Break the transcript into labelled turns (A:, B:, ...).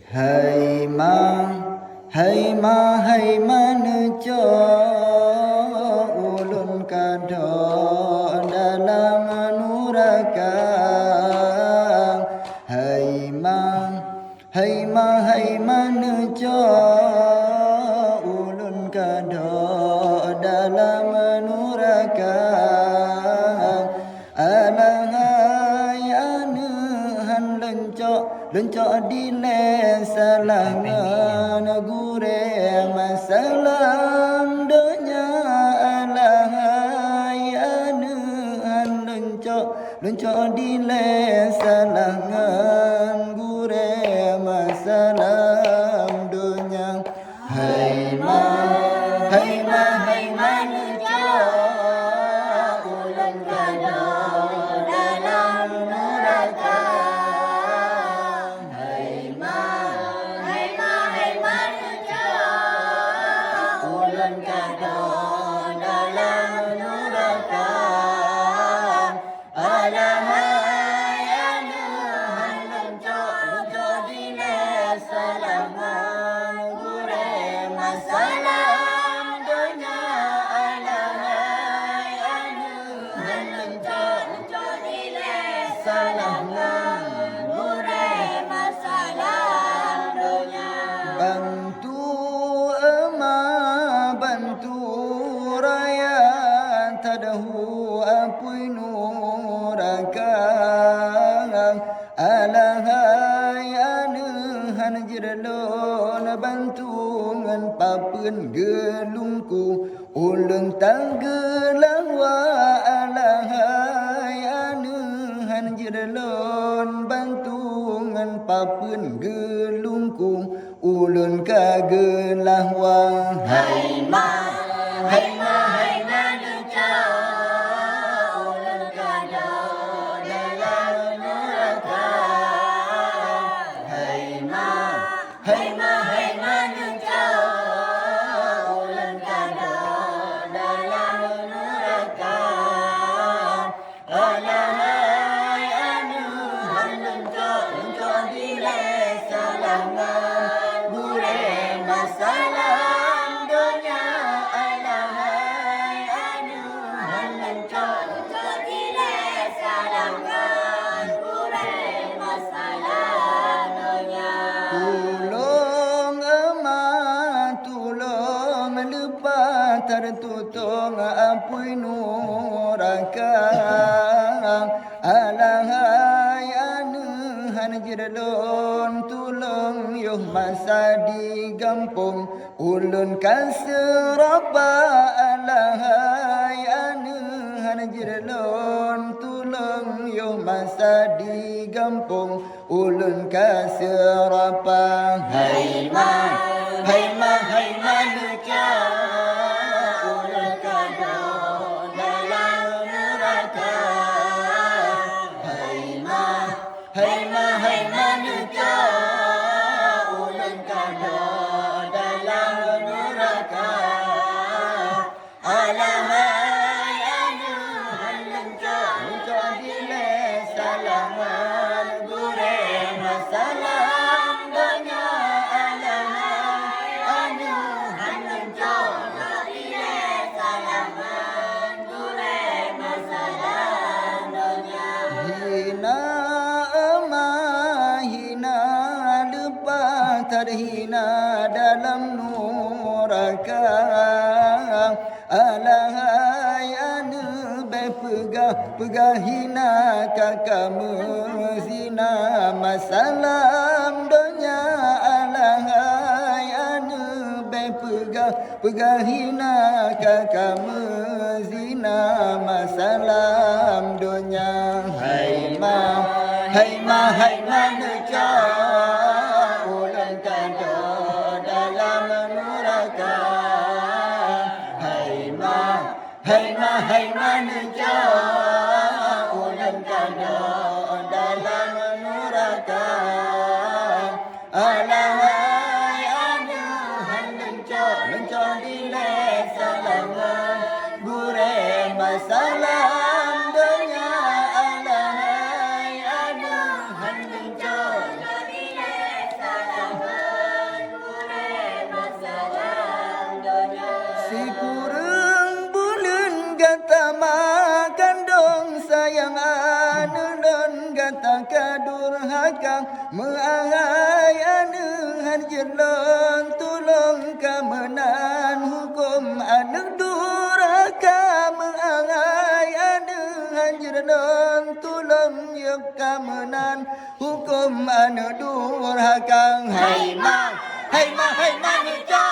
A: Hai man cho ulun kado dalam nuraka. Hai man cho ulun kado dalam nuraka. Alahai anu han lencok dile salangan gure masalam donya. Alahai anu han lencok dile salangan gure masalam donya. Hai man cho ulun kado dalam nuraka. Hai man cho ulun kado dalam nuraka. Alahai anu han lencok dile salangan gure masalam donya. Alahai anu han lencok dile salangan gure masalam donya. Bantu raya tadahu apui nuraka. Alahai anu han jerlon bantu ngan papeun gelungku ulun tanggelawa. Alahai anu han jerlon bantu ngan papeun gelungku ulun kagelawa. Hai man cho ulun kado dalam nuraka. Hai man cho ulun kado dalam nuraka. Alahai anu han lencok dile salangan gure masalam donya. Alahai anu han lencok dile salangan gure masalam donya. Tulong lupa tertutung apui nuraka. Alahai anu han jerlon tulung yuh masa digampung ulun kaserapa. Alahai anu han jerlon tulung yuh masa digampung ulun kaserapa. Hai man cho ulun kado dalam nuraka. Hai man cho ulun kado dalam nuraka. Alahai anu han lencok dile salangan gure masalam donya. Alahai anu han lencok dile salangan gure masalam donya. Hina lupa terhina dalam nuraka. Alahai anu pegah hina kakamu zina masalam donya. Alahai anu pegah hina kakamu zina masalam donya. Hai man cho ulun kado dalam nuraka. Hai man cho ulun kado dalam nuraka. Alahai anu han lencok dile salangan gure masalam donya. Alahai anu han lencok dile salangan Mengangai anu hanjelang tulung kemenan hukum anu duraka mengangai anu hanjelang tulung yuk kemenan hukum anu duraka. Hai ma ni cha